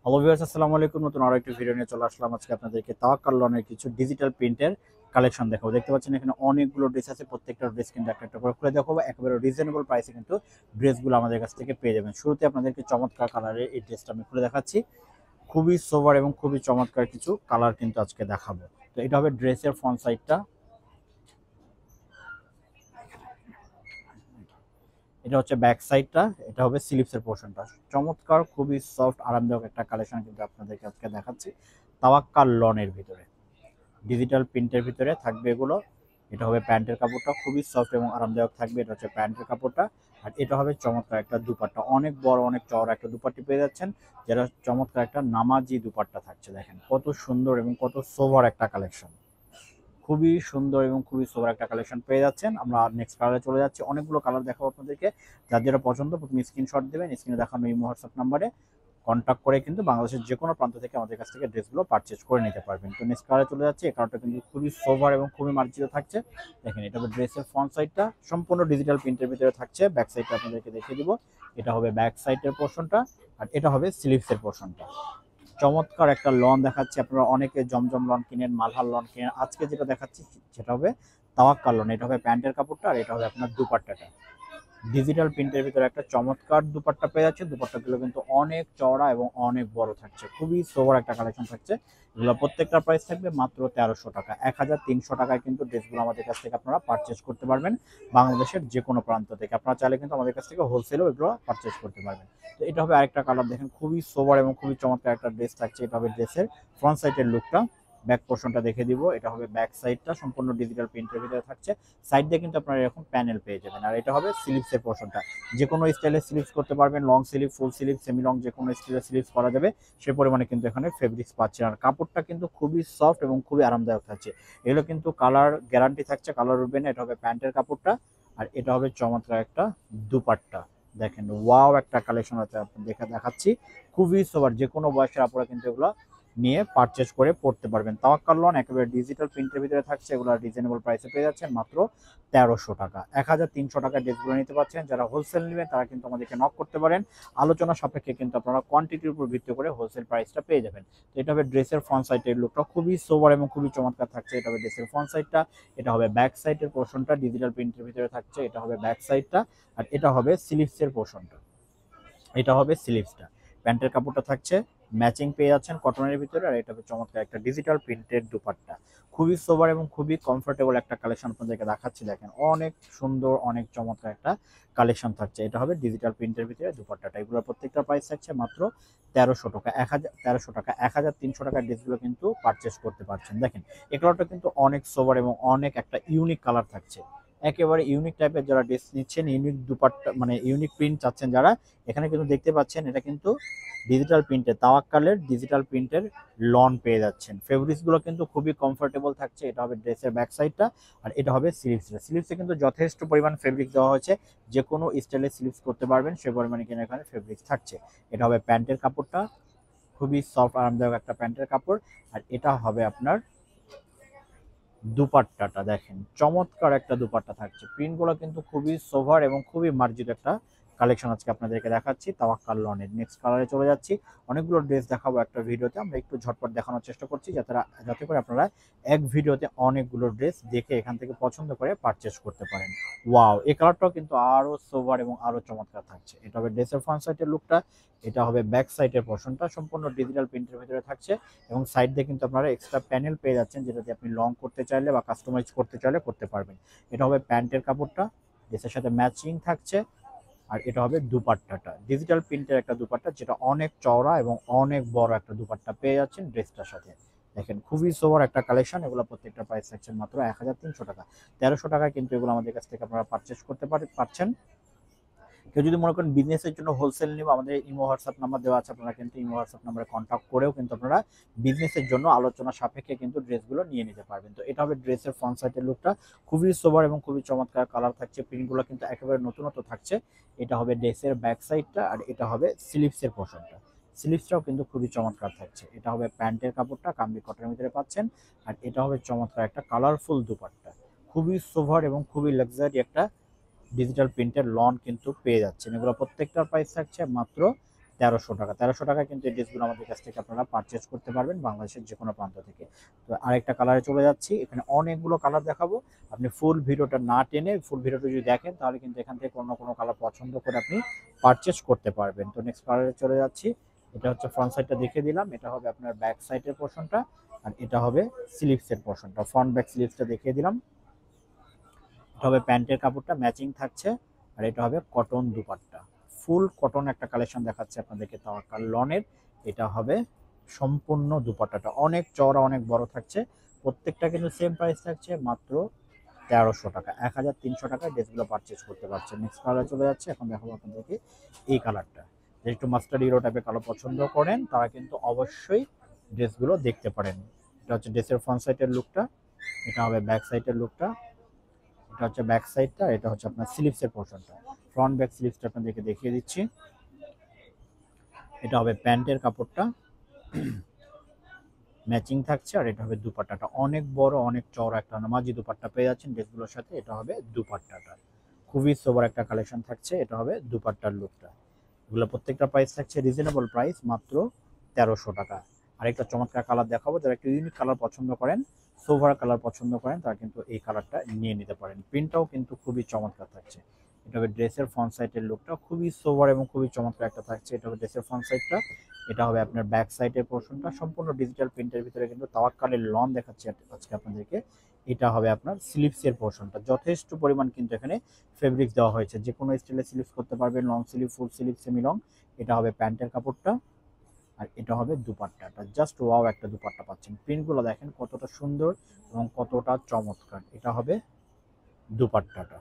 Hello viewers, আসসালামু আলাইকুম। নতুন আরো একটি ভিডিও নিয়ে চলে আসলাম। আজকে আপনাদেরকে তাওয়াক্কাল লনের কিছু ডিজিটাল প্রিন্টের কালেকশন দেখাবো। দেখতে পাচ্ছেন এখানে অনেকগুলো ড্রেস আছে। প্রত্যেকটা ড্রেস কিন্তু একটা একটা করে খুলে দেখাবো। একেবারে রিজনেবল প্রাইসে কিন্তু ড্রেসগুলো আমাদের কাছ থেকে পেয়ে যাবেন। শুরুতে আপনাদেরকে চমৎকার কালারের এই ড্রেসটা আমি খুলে দেখাচ্ছি। খুবই সোবার এবং খুবই চমৎকার কিছু কালার কিন্তু আজকে দেখাবো। তো এটা হবে ড্রেসের ফ্রন্ট সাইডটা, এটা হচ্ছে ব্যাক সাইডটা, এটা হবে স্লিভসের পোর্শনটা। চমৎকার খুবই সফট আরামদায়ক একটা কালেকশন কিন্তু আপনাদেরকে আজকে দেখাচ্ছি তাওয়াক্কাল লনের ভিতরে। ডিজিটাল প্রিন্টের ভিতরে থাকবে এগুলো। এটা হবে প্যান্টের কাপড়টা, খুবই সফট এবং আরামদায়ক থাকবে। এটা হচ্ছে প্যান্টের কাপড়টা। আর এটা হবে চমৎকার একটা দুপাট্টা, অনেক বড় অনেক চওড়া একটা দুপাট্টি পেয়ে যাচ্ছেন, যেটা চমৎকার একটা নামাজি দুপাট্টা থাকছে। দেখেন কত সুন্দর এবং কত সোভার একটা কালেকশন। খুবই সুন্দর এবং খুবই সোবার একটা কালেকশন পেয়ে যাচ্ছেন। আমরা নেক্সট কালারে চলে যাচ্ছি। অনেকগুলো কালার দেখাবো আপনাদেরকে। যার যেটা পছন্দ প্রথমে স্ক্রিনশট দেবেন, স্ক্রিনে দেখানো এই হোয়াটসঅ্যাপ নাম্বারে কন্ট্যাক্ট করে কিন্তু বাংলাদেশের যে কোনো প্রান্ত থেকে আমাদের কাছ থেকে ড্রেসগুলো পারচেজ করে নিতে পারবেন। তো নেক্সট কালারে চলে যাচ্ছে। এই কালারটা কিন্তু খুবই সোভার এবং খুবই মার্জিত থাকছে। দেখেন এটা হবে ড্রেসের ফ্রন্ট সাইডটা, সম্পূর্ণ ডিজিটাল প্রিন্টের ভিতরে থাকছে। ব্যাক সাইডটা আপনাদেরকে দেখিয়ে দিব। এটা হবে ব্যাক সাইডের পোর্শনটা, আর এটা হবে স্লিভসের পোর্শনটা। চমৎকার একটা লন দেখাচ্ছি। আপনারা অনেকে জমজম লন কিনেন, মালহার লন কিনেন। আজকে যেটা দেখাচ্ছি সেটা হবে তাওয়াক্কাল লন। এটা হবে প্যান্টের কাপড়টা, আর এটা হবে আপনার দুপাট্টাটা। ডিজিটাল প্রিন্টের ভিতরে একটা চমৎকার দুপাট্টা পেয়ে যাচ্ছে। দুপাট্টাগুলো কিন্তু অনেক চওড়া এবং অনেক বড় থাকছে। খুবই সোবার একটা কালেকশন থাকছে। এগুলো প্রত্যেকটা প্রাইস থাকবে মাত্র 1300 টাকা। 1300 টাকায় কিন্তু ড্রেসগুলো আমাদের কাছ থেকে আপনারা পারচেস করতে পারবেন বাংলাদেশের যে কোনো প্রান্ত থেকে। আপনারা চাইলে কিন্তু আমাদের কাছ থেকে হোলসেলেও এগুলো পারচেস করতে পারবেন। তো এটা হবে আরেকটা কালার। দেখেন খুবই সোবার এবং খুবই চমৎকার একটা ড্রেস থাকছে। এটা হবে ড্রেসের ফ্রন্ট সাইডের লুকটা। ব্যাক পোর্শনটা দেখে দিব। এটা হবে ব্যাক সাইডটা, সম্পূর্ণ ডিজিটাল প্রিন্টের ভিতরে থাকছে। সাইড দিয়ে কিন্তু আপনারা এরকম প্যানেল পেয়ে যাবেন। আর এটা হবে স্লিভসের পোর্শনটা। যে কোনো স্টাইলে স্লিভস করতে পারবেন, long sleeve, full sleeve, semi long, যে কোনো স্টাইলে স্লিভস করা যাবে। সে পরিমাণে কিন্তু এখানে ফেব্রিক্স পাচ্ছেন। আর কাপড়টা কিন্তু খুবই সফট এবং খুবই আরামদায়ক থাকছে। এগুলো কিন্তু কালার গ্যারান্টি থাকছে, কালার উঠবে না। এটা হবে প্যান্টের কাপড়টা, আর এটা হবে চমৎকার একটা দুপাট্টা। দেখেন ওয়াও একটা কালেকশন আছে, আপনি দেখাচ্ছি। খুবই সোবার, যে কোনো বয়সের আপনারা কিন্তু এগুলো নিয়ে পারচেজ করে পড়তে পারবেন। তাওয়াক্কাল লন একেবারে ডিজিটাল প্রিন্টের ভিতরে থাকছে। এগুলো রিজনেবল প্রাইসে পেয়ে যাচ্ছেন মাত্র 1300 টাকা। 1300 টাকা ড্রেসগুলো নিতে পারছেন। যারা হোলসেল নেবেন তারা কিন্তু আমাদেরকে নক করতে পারেন। আলোচনা সাপেক্ষে কিন্তু আপনারা কোয়ান্টিটির উপর ভিত্তি করে হোলসেল প্রাইসটা পেয়ে যাবেন। তো এটা হবে ড্রেসের ফ্রন্ট সাইডের লুকটা, খুবই সোবার এবং খুবই চমৎকার থাকছে। এটা হবে ড্রেসের ফ্রন্ট সাইডটা। এটা হবে ব্যাক সাইডের পোর্শনটা, ডিজিটাল প্রিন্টের ভিতরে থাকছে। এটা হবে ব্যাক সাইডটা, আর এটা হবে স্লিভসের পোর্শনটা। এটা হবে স্লিভসটা। প্যান্টের কাপড়টা থাকছে ম্যাচিং পেয়ে যাচ্ছেন কটনের ভিতরে। আর এটা হবে চমৎকার একটা ডিজিটাল প্রিন্টেড দুপাট্টা। খুবই সোবার এবং খুবই কমফোর্টেবল একটা কালেকশন আপনাদেরকে দেখাচ্ছি। দেখেন অনেক সুন্দর, অনেক চমৎকার একটা কালেকশন থাকছে। এটা হবে ডিজিটাল প্রিন্টের ভিতরে দুপাট্টাটা। এগুলোর প্রত্যেকটা প্রাইস থাকছে মাত্র 1300 টাকা। 1300 টাকা। 1300 টাকার ড্রেসগুলো কিন্তু পারচেস করতে পারছেন। দেখেন এই কালারটা কিন্তু অনেক সোবার এবং অনেক একটা ইউনিক কালার থাকছে। একেবারে ইউনিক টাইপের যারা ড্রেস নিচ্ছেন, ইউনিক দুপাট্টা মানে ইউনিক প্রিন্ট চাচ্ছেন যারা, এখানে কিন্তু দেখতে পাচ্ছেন এটা কিন্তু ডিজিটাল প্রিন্টের, তাওয়াক্কালের ডিজিটাল প্রিন্টের লন পেয়ে যাচ্ছেন। ফেব্রিক্স গুলো কিন্তু খুবই কমফোর্টেবল থাকছে। এটা হবে ড্রেসের ব্যাক সাইডটা, আর এটা হবে স্লিভসটা। স্লিভসে কিন্তু যথেষ্ট পরিমাণ ফেব্রিক দেওয়া হয়েছে। যে কোনো স্টাইলে স্লিভস করতে পারবেন সে পরিমাণে কিন্তু এখানে ফেব্রিক্স থাকছে। এটা হবে প্যান্টের কাপড়টা, খুবই সফট আরামদায়ক একটা প্যান্টের কাপড়। আর এটা হবে আপনার দুপাট্টাটা। দেখেন চমৎকার একটা দুপাট্টা থাকছে। প্রিন্টগুলো কিন্তু খুবই সোভার এবং খুবই মার্জিত একটা কালেকশন আজকে আপনাদেরকে দেখাচ্ছি তাওয়াক্কাল লনের। নেক্সট কালারে চলে যাচ্ছি। অনেকগুলো ড্রেস দেখাবো একটা ভিডিওতে। আমরা একটু ঝটপট দেখানোর চেষ্টা করছি যাতে করে আপনারা এক ভিডিওতে অনেকগুলো ড্রেস দেখে এখান থেকে পছন্দ করে পারচেস করতে পারেন। ওয়াও, এই কালারটাও কিন্তু আরো সোভার এবং আরো চমৎকার থাকছে। এটা হবে ড্রেসের ফ্রন্ট সাইডের লুকটা। এটা হবে ব্যাক সাইডের পোর্শনটা, সম্পূর্ণ ডিজিটাল প্রিন্টের ভিতরে থাকছে। এবং সাইড দিয়ে কিন্তু আপনারা এক্সট্রা প্যানেল পেয়ে যাচ্ছেন, যেটা দিয়ে আপনি লং করতে চাইলে বা কাস্টমাইজ করতে চাইলে করতে পারবেন। এটা হবে প্যান্টের কাপড়টা, ড্রেসের সাথে ম্যাচিং থাকছে। আর এটা হবে দুপাট্টাটা, ডিজিটাল প্রিন্টের একটা দুপাট্টা, যেটা অনেক চওড়া এবং অনেক বড় একটা দুপাট্টা পেয়ে যাচ্ছেন ড্রেসটার সাথে। দেখেন খুবই সোবার একটা কালেকশন। এগুলো প্রত্যেকটা প্রাইস থাকছে মাত্র 1300 টাকা। 1300 টাকায় কিন্তু এগুলো আমাদের কাছ থেকে আপনারা পারচেস করতে পারছেন। কেউ যদি মনে করেন বিজনেসের জন্য হোলসেল নিব, আমাদের ইমো হোয়াটসঅ্যাপ নাম্বার দেওয়া আছে। আপনারা কিন্তু ইমো হোয়াটসঅ্যাপ নাম্বারে কন্ট্যাক্ট করেও কিন্তু আপনারা বিজনেসের জন্য আলোচনা সাপেক্ষে কিন্তু ড্রেসগুলো নিয়ে নিতে পারবেন। তো এটা হবে ড্রেসের ফ্রন্ট সাইডের লুকটা। খুবই সোবার এবং খুবই চমৎকার কালার থাকছে। প্রিন্টগুলো কিন্তু একেবারে নতুনত্ব থাকছে। এটা হবে ড্রেসের ব্যাক সাইডটা, আর এটা হবে স্লিভসের পোর্শনটা। স্লিভসটাও কিন্তু খুবই চমৎকার থাকছে। এটা হবে প্যান্টের কাপড়টা, কামলি কটনের ভিতরে পাচ্ছেন। আর এটা হবে চমৎকার একটা কালারফুল দুপাট্টা। খুবই সোভার এবং খুবই লাক্সারি একটা ডিজিটাল প্রিন্টের লন কিন্তু পেয়ে যাচ্ছেন। এগুলো প্রত্যেকটার প্রাইস থাকছে মাত্র 1300 টাকা। 1300 টাকা কিন্তু এই ড্রেসগুলো আমাদের কাছ থেকে আপনারা পারচেজ করতে পারবেন বাংলাদেশের যে কোনো প্রান্ত থেকে। তো আরেকটা কালারে চলে যাচ্ছি, এখানে অনেকগুলো কালার দেখাবো। আপনি ফুল ভিডিওটা না টেনে ফুল ভিডিওটা যদি দেখেন তাহলে কিন্তু এখান থেকে কোনো কোনো কালার পছন্দ করে আপনি পারচেজ করতে পারবেন। তো নেক্সট কালারে চলে যাচ্ছি, এটা হচ্ছে ফ্রন্ট সাইডটা দেখিয়ে দিলাম, এটা হবে আপনার ব্যাক সাইডের পোর্শনটা, আর এটা হবে স্লিভসের পোর্শনটা। ফ্রন্ট ব্যাক স্লিভসটা দেখিয়ে দিলাম। এটা হবে প্যান্টের কাপড়টা ম্যাচিং থাকছে, আর এটা হবে কটন দুপাট্টা। ফুল কটন একটা কালেকশন দেখাচ্ছে আপনাদেরকে তাওয়াক্কাল লনের। এটা হবে সম্পূর্ণ দুপাট্টাটা অনেক চওড়া অনেক বড় থাকছে। প্রত্যেকটা কিন্তু সেম প্রাইস থাকছে মাত্র 1300 টাকা। 1300 টাকায় ড্রেসগুলো পারচেজ করতে পারছেন। নেক্সট কালার চলে যাচ্ছে, এখন দেখাবো আপনাদেরকে এই কালারটা। যে একটু মাস্টার্ড ইউরো টাইপের কালার পছন্দ করেন তারা কিন্তু অবশ্যই ড্রেসগুলো দেখতে পারেন। এটা হচ্ছে ড্রেসের ফ্রন্ট সাইডের লুকটা, এটা হবে ব্যাক সাইডের লুকটা, এটা হচ্ছে ব্যাক সাইডটা, এটা হচ্ছে আপনার স্লিভসের পোর্শনটা। ফ্রন্ট ব্যাক স্লিভসটা আপনাদেরকে দেখিয়ে দিচ্ছি। এটা হবে প্যান্টের কাপড়টা ম্যাচিং থাকছে, আর এটা হবে দুপাট্টাটা অনেক বড় অনেক চওড়া একটা নামাজি দুপাট্টা পেয়ে যাচ্ছেন ড্রেসগুলোর সাথে। এটা হবে দুপাট্টাটা, খুবই সোবার একটা কালেকশন থাকছে। এটা হবে দুপাট্টার লুকটা। এগুলো প্রত্যেকটা প্রাইস থাকছে রিজনেবল প্রাইস মাত্র 1300 টাকা। আরেকটা চমৎকার কালার দেখাবো, যারা একটু ইউনিক কালার পছন্দ করেন, সোভার কালার পছন্দ করেন, তারা কিন্তু এই কালারটা নিয়ে নিতে পারেন। প্রিন্টটাও কিন্তু খুবই চমৎকার থাকছে। এটা হবে ড্রেসের ফ্রন্ট সাইডের লুকটা, খুবই সোভার এবং খুবই চমৎকার একটা থাকছে। এটা হবে ড্রেসের ফ্রন্ট সাইডটা, এটা হবে আপনার ব্যাক সাইডের পোর্শনটা। সম্পূর্ণ ডিজিটাল প্রিন্টের ভিতরে কিন্তু তাওয়াক্কালের লন দেখাচ্ছি আজকে আপনাদেরকে। এটা হবে আপনার স্লিভসের পোর্শনটা, যথেষ্ট পরিমাণ কিন্তু এখানে ফেব্রিক্স দেওয়া হয়েছে, যে কোনো স্টাইলে স্লিভস করতে পারবেন, long sleeve full sleeve semi long. এটা হবে প্যান্টের কাপড়টা, আর এটা হবে দুপাট্টাটা। জাস্ট ওয়াও একটা দুপাট্টা পাচ্ছেন। প্রিন্টগুলো দেখেন কতটা সুন্দর এবং কতটা চমৎকার। এটা হবে দুপাট্টাটা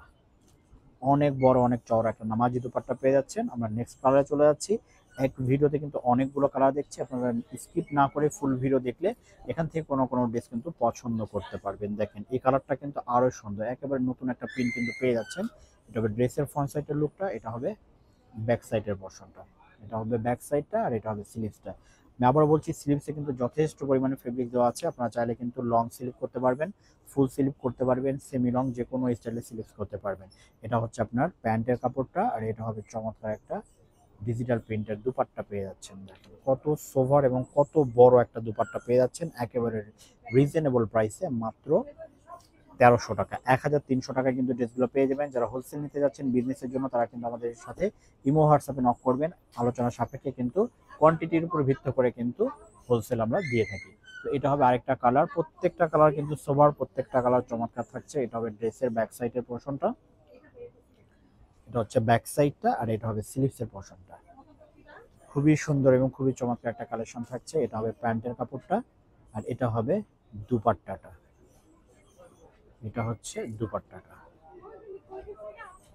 অনেক বড় অনেক চওড়া একটা নামাজি দুপাট্টা পেয়ে যাচ্ছেন। আমরা নেক্সট কালারে চলে যাচ্ছি। এক ভিডিওতে কিন্তু অনেকগুলো কালার দেখছি, আপনারা স্কিপ না করে ফুল ভিডিও দেখলে এখান থেকে কোনো কোনো ড্রেস কিন্তু পছন্দ করতে পারবেন। দেখেন এই কালারটা কিন্তু আরো সুন্দর, একেবারে নতুন একটা প্রিন্ট কিন্তু পেয়ে যাচ্ছেন। এটা হবে ড্রেসের ফ্রন্ট সাইডের লুকটা, এটা হবে ব্যাক সাইডের পোর্শনটা, এটা হবে ব্যাক সাইডটা, আর এটা হবে স্লিভসটা। আমি আবার বলছি স্লিভসে কিন্তু যথেষ্ট পরিমাণে ফেব্রিক দেওয়া আছে, আপনারা চাইলে কিন্তু লং স্লিভ করতে পারবেন, ফুল স্লিভ করতে পারবেন, সেমি লং যে কোনো স্টাইলে স্লিভস করতে পারবেন। এটা হচ্ছে আপনার প্যান্টের কাপড়টা, আর এটা হবে চমৎকার একটা ডিজিটাল প্রিন্টের দুপাট্টা পেয়ে যাচ্ছেন। দেখেন কত সোভার এবং কত বড় একটা দুপাট্টা পেয়ে যাচ্ছেন একেবারে রিজনেবল প্রাইসে মাত্র 1300 টাকা। 1300 টাকায় কিন্তু ড্রেসগুলো পেয়ে যাবেন। যারা হোলসেল নিতে যাচ্ছেন বিজনেসের জন্য তারা কিন্তু আমাদের সাথে ইমো হোয়াটসঅ্যাপে নক করবেন, আলোচনা সাপেক্ষে কিন্তু কোয়ান্টিটির উপর ভিত্তি করে কিন্তু হোলসেল আমরা দিয়ে থাকি। তো এটা হবে আরেকটা কালার, প্রত্যেকটা কালার কিন্তু সোবার, প্রত্যেকটা কালার চমৎকার থাকছে। এটা হবে ড্রেসের ব্যাক সাইডের পোর্শনটা, এটা হচ্ছে ব্যাক সাইডটা, আর এটা হবে স্লিভসের পোর্শনটা। খুবই সুন্দর এবং খুবই চমৎকার একটা কালেকশন থাকছে। এটা হবে প্যান্টের কাপড়টা, আর এটা হবে দুপাট্টাটা, এটা হচ্ছে দুপাট্টাটা।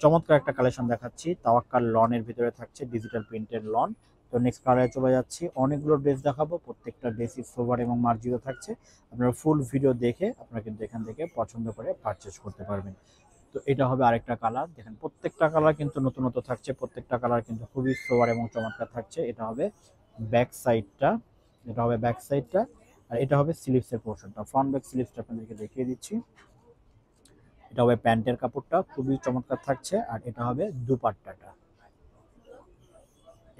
চমৎকার একটা কালেকশন দেখাচ্ছি, তাওয়াক্কাল লনের ভিতরে থাকছে ডিজিটাল প্রিন্টের লন। তো নেক্সট কালারে চলে যাচ্ছি, অনেকগুলো ড্রেস দেখাবো, প্রত্যেকটা ড্রেসই সোভার এবং মার্জিত থাকছে। আপনারা ফুল ভিডিও দেখে আপনারা কিন্তু এখান থেকে পছন্দ করে পারচেজ করতে পারবেন। তো এটা হবে আরেকটা কালার, দেখেন প্রত্যেকটা কালার কিন্তু নতুনত্ব থাকছে, প্রত্যেকটা কালার কিন্তু খুবই সোভার এবং চমৎকার থাকছে। এটা হবে ব্যাক সাইডটা, এটা হবে ব্যাক সাইডটা, আর এটা হবে স্লিভসের পোর্শনটা। ফ্রন্ট ব্যাক স্লিভসটা আপনাদেরকে দেখিয়ে দিচ্ছি। এটা হবে প্যান্টের কাপড়টা, খুবই চমৎকার থাকছে, আর এটা হবে দুপাট্টাটা,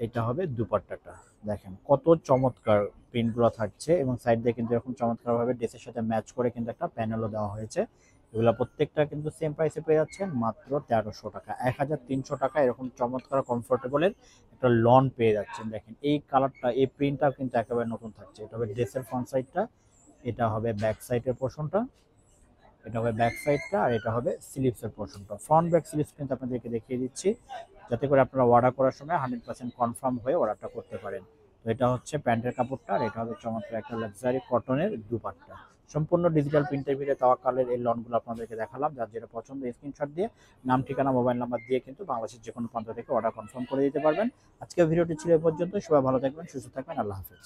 এটা হবে দুপাট্টাটা। দেখেন কত চমৎকার প্রিন্টগুলো থাকছে, এবং সাইড দিয়ে কিন্তু এরকম চমৎকারভাবে ড্রেসের সাথে ম্যাচ করে কিন্তু একটা প্যানেলও দেওয়া হয়েছে। এগুলো প্রত্যেকটা কিন্তু সেম প্রাইসে পেয়ে যাচ্ছেন মাত্র 1300 টাকা। 1300 টাকা এরকম চমৎকার কমফোর্টেবলের একটা লন পেয়ে যাচ্ছেন। দেখেন এই কালারটা এই প্রিন্টটা কিন্তু একেবারে নতুন থাকছে। এটা হবে ড্রেসের ফ্রন্ট সাইডটা, এটা হবে ব্যাক সাইডের পোর্শনটা, এটা হবে ব্যাক সাইডটা, আর এটা হবে স্লিভসের পোর্শনটা। ফ্রন্ট ব্যাক স্লিভস কিন্তু আপনাদেরকে দেখিয়ে দিচ্ছি, যাতে করে আপনারা অর্ডার করার সময় 100% কনফার্ম হয়ে অর্ডারটা করতে পারেন। তো এটা হচ্ছে প্যান্টের কাপড়টা, আর এটা হবে চমৎকার একটা লাক্সারি কটনের দুপাট্টা। সম্পূর্ণ ডিজিটাল প্রিন্টের ভিতরে তাওয়াক্কালের এই লনগুলো আপনাদেরকে দেখালাম। যার যেটা পছন্দ স্ক্রিনশট দিয়ে নাম ঠিকানা মোবাইল নাম্বার দিয়ে কিন্তু বাংলাদেশের যে কোনো প্রান্ত থেকে অর্ডার কনফার্ম করে দিতে পারবেন। আজকের ভিডিওটি ছিল এ পর্যন্ত। সবাই ভালো থাকবেন, সুস্থ থাকবেন, আল্লাহ হাফেজ।